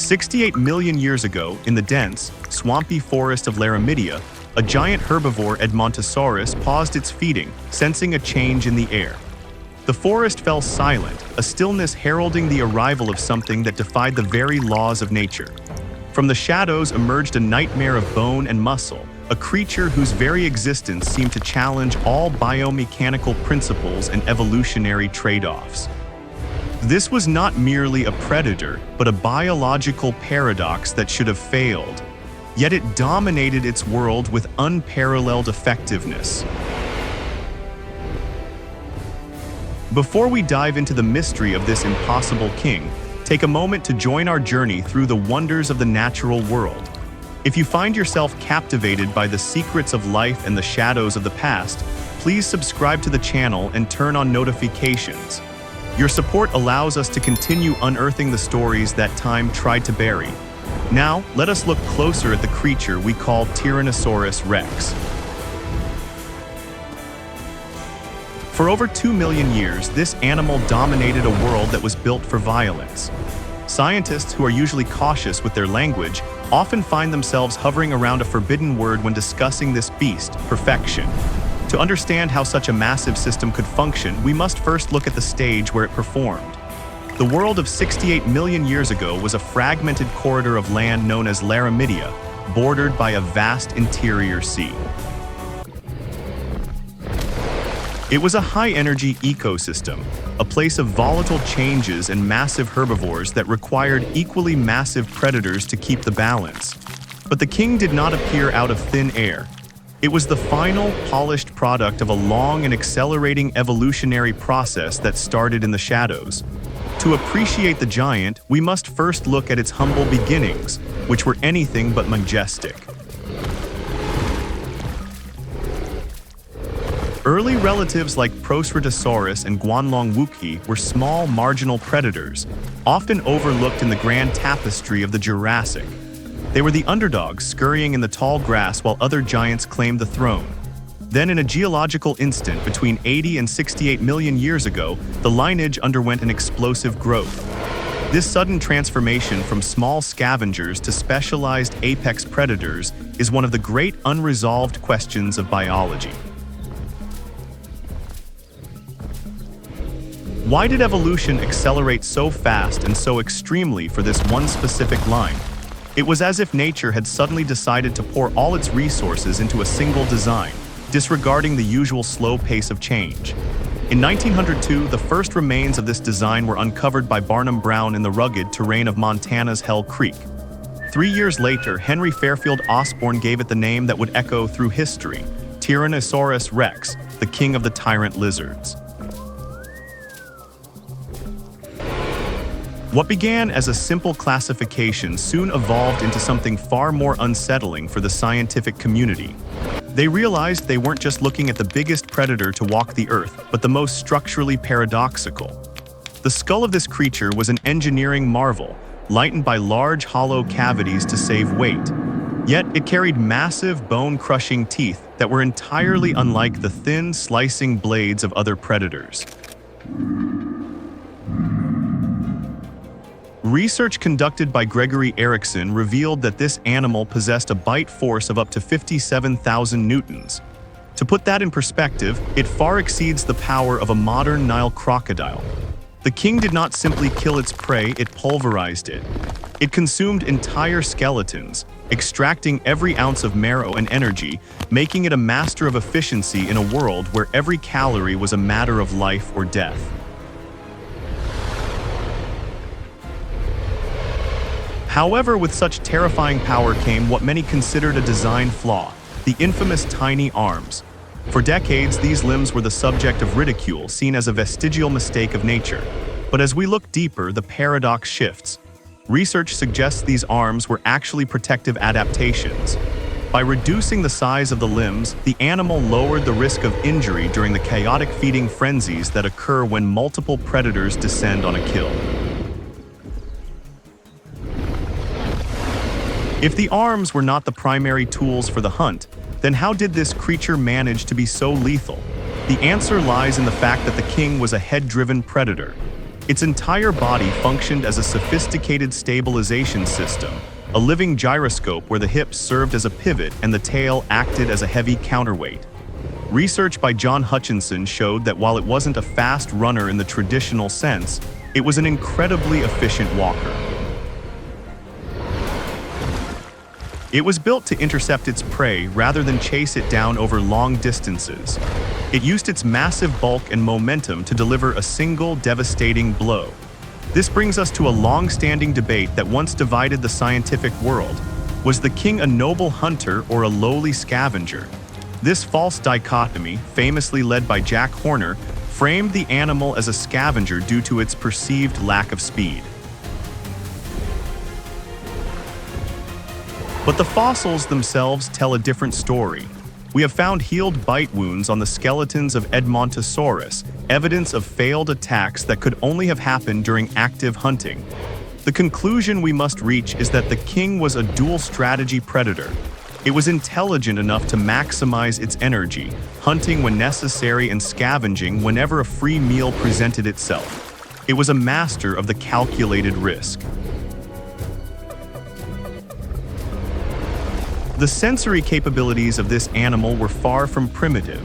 68 million years ago, in the dense, swampy forest of Laramidia, a giant herbivore Edmontosaurus paused its feeding, sensing a change in the air. The forest fell silent, a stillness heralding the arrival of something that defied the very laws of nature. From the shadows emerged a nightmare of bone and muscle, a creature whose very existence seemed to challenge all biomechanical principles and evolutionary trade-offs. This was not merely a predator, but a biological paradox that should have failed. Yet it dominated its world with unparalleled effectiveness. Before we dive into the mystery of this impossible king, take a moment to join our journey through the wonders of the natural world. If you find yourself captivated by the secrets of life and the shadows of the past, please subscribe to the channel and turn on notifications. Your support allows us to continue unearthing the stories that time tried to bury. Now, let us look closer at the creature we call Tyrannosaurus rex. For over 2 million years, this animal dominated a world that was built for violence. Scientists, who are usually cautious with their language, often find themselves hovering around a forbidden word when discussing this beast, perfection. To understand how such a massive system could function, we must first look at the stage where it performed. The world of 68 million years ago was a fragmented corridor of land known as Laramidia, bordered by a vast interior sea. It was a high-energy ecosystem, a place of volatile changes and massive herbivores that required equally massive predators to keep the balance. But the king did not appear out of thin air. It was the final, polished product of a long and accelerating evolutionary process that started in the shadows. To appreciate the giant, we must first look at its humble beginnings, which were anything but majestic. Early relatives like Prehistoric and Guanlongwuki were small, marginal predators, often overlooked in the grand tapestry of the Jurassic. They were the underdogs scurrying in the tall grass while other giants claimed the throne. Then, in a geological instant between 80 and 68 million years ago, the lineage underwent an explosive growth. This sudden transformation from small scavengers to specialized apex predators is one of the great unresolved questions of biology. Why did evolution accelerate so fast and so extremely for this one specific line? It was as if nature had suddenly decided to pour all its resources into a single design, disregarding the usual slow pace of change. In 1902, the first remains of this design were uncovered by Barnum Brown in the rugged terrain of Montana's Hell Creek. 3 years later, Henry Fairfield Osborn gave it the name that would echo through history: Tyrannosaurus rex, the king of the tyrant lizards. What began as a simple classification soon evolved into something far more unsettling for the scientific community. They realized they weren't just looking at the biggest predator to walk the earth, but the most structurally paradoxical. The skull of this creature was an engineering marvel, lightened by large hollow cavities to save weight. Yet it carried massive bone-crushing teeth that were entirely unlike the thin, slicing blades of other predators. Research conducted by Gregory Erickson revealed that this animal possessed a bite force of up to 57,000 newtons. To put that in perspective, it far exceeds the power of a modern Nile crocodile. The king did not simply kill its prey, it pulverized it. It consumed entire skeletons, extracting every ounce of marrow and energy, making it a master of efficiency in a world where every calorie was a matter of life or death. However, with such terrifying power came what many considered a design flaw: the infamous tiny arms. For decades, these limbs were the subject of ridicule, seen as a vestigial mistake of nature. But as we look deeper, the paradox shifts. Research suggests these arms were actually protective adaptations. By reducing the size of the limbs, the animal lowered the risk of injury during the chaotic feeding frenzies that occur when multiple predators descend on a kill. If the arms were not the primary tools for the hunt, then how did this creature manage to be so lethal? The answer lies in the fact that the king was a head-driven predator. Its entire body functioned as a sophisticated stabilization system, a living gyroscope where the hips served as a pivot and the tail acted as a heavy counterweight. Research by John Hutchinson showed that while it wasn't a fast runner in the traditional sense, it was an incredibly efficient walker. It was built to intercept its prey rather than chase it down over long distances. It used its massive bulk and momentum to deliver a single devastating blow. This brings us to a long-standing debate that once divided the scientific world. Was the king a noble hunter or a lowly scavenger? This false dichotomy, famously led by Jack Horner, framed the animal as a scavenger due to its perceived lack of speed. But the fossils themselves tell a different story. We have found healed bite wounds on the skeletons of Edmontosaurus, evidence of failed attacks that could only have happened during active hunting. The conclusion we must reach is that the king was a dual-strategy predator. It was intelligent enough to maximize its energy, hunting when necessary and scavenging whenever a free meal presented itself. It was a master of the calculated risk. The sensory capabilities of this animal were far from primitive.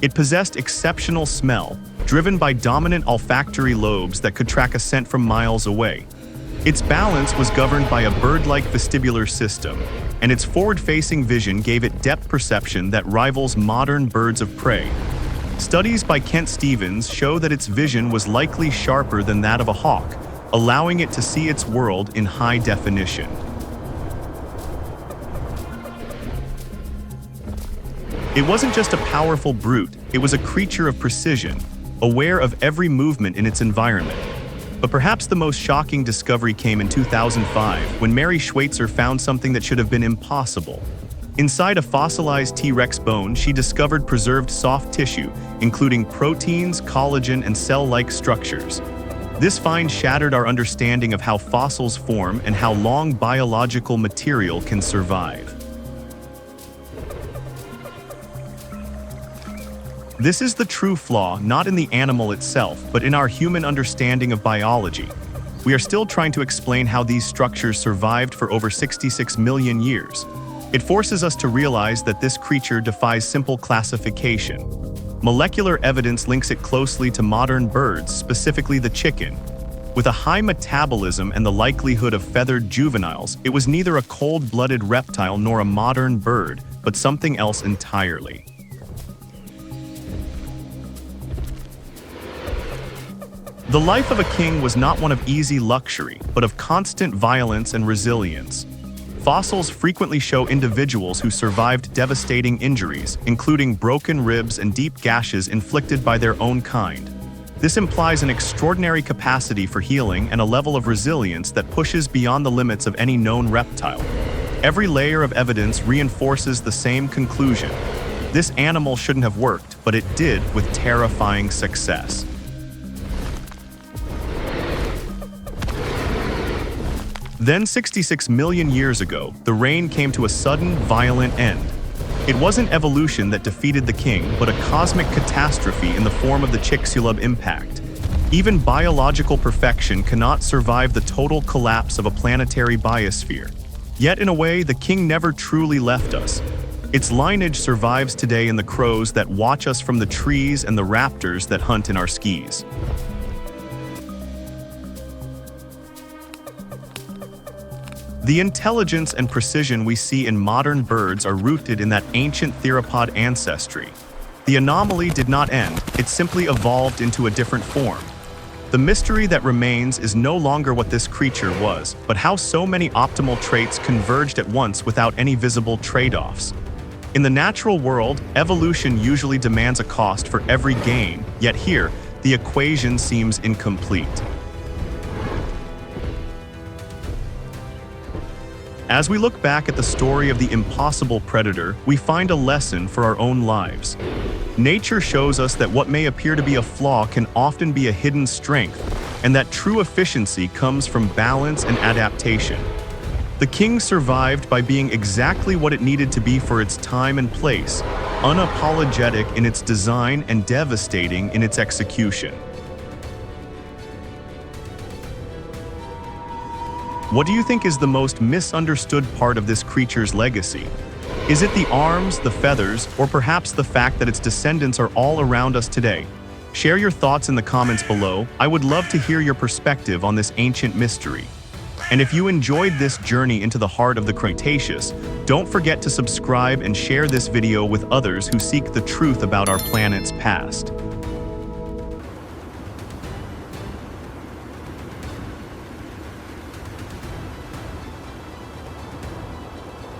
It possessed exceptional smell, driven by dominant olfactory lobes that could track a scent from miles away. Its balance was governed by a bird-like vestibular system, and its forward-facing vision gave it depth perception that rivals modern birds of prey. Studies by Kent Stevens show that its vision was likely sharper than that of a hawk, allowing it to see its world in high definition. It wasn't just a powerful brute, it was a creature of precision, aware of every movement in its environment. But perhaps the most shocking discovery came in 2005 when Mary Schweitzer found something that should have been impossible. Inside a fossilized T-Rex bone, she discovered preserved soft tissue, including proteins, collagen, and cell-like structures. This find shattered our understanding of how fossils form and how long biological material can survive. This is the true flaw, not in the animal itself, but in our human understanding of biology. We are still trying to explain how these structures survived for over 66 million years. It forces us to realize that this creature defies simple classification. Molecular evidence links it closely to modern birds, specifically the chicken. With a high metabolism and the likelihood of feathered juveniles, it was neither a cold-blooded reptile nor a modern bird, but something else entirely. The life of a king was not one of easy luxury, but of constant violence and resilience. Fossils frequently show individuals who survived devastating injuries, including broken ribs and deep gashes inflicted by their own kind. This implies an extraordinary capacity for healing and a level of resilience that pushes beyond the limits of any known reptile. Every layer of evidence reinforces the same conclusion. This animal shouldn't have worked, but it did with terrifying success. Then 66 million years ago, the reign came to a sudden, violent end. It wasn't evolution that defeated the king, but a cosmic catastrophe in the form of the Chicxulub impact. Even biological perfection cannot survive the total collapse of a planetary biosphere. Yet in a way, the king never truly left us. Its lineage survives today in the crows that watch us from the trees and the raptors that hunt in our skis. The intelligence and precision we see in modern birds are rooted in that ancient theropod ancestry. The anomaly did not end, it simply evolved into a different form. The mystery that remains is no longer what this creature was, but how so many optimal traits converged at once without any visible trade-offs. In the natural world, evolution usually demands a cost for every gain, yet here, the equation seems incomplete. As we look back at the story of the impossible predator, we find a lesson for our own lives. Nature shows us that what may appear to be a flaw can often be a hidden strength, and that true efficiency comes from balance and adaptation. The king survived by being exactly what it needed to be for its time and place, unapologetic in its design and devastating in its execution. What do you think is the most misunderstood part of this creature's legacy? Is it the arms, the feathers, or perhaps the fact that its descendants are all around us today? Share your thoughts in the comments below. I would love to hear your perspective on this ancient mystery. And if you enjoyed this journey into the heart of the Cretaceous, don't forget to subscribe and share this video with others who seek the truth about our planet's past.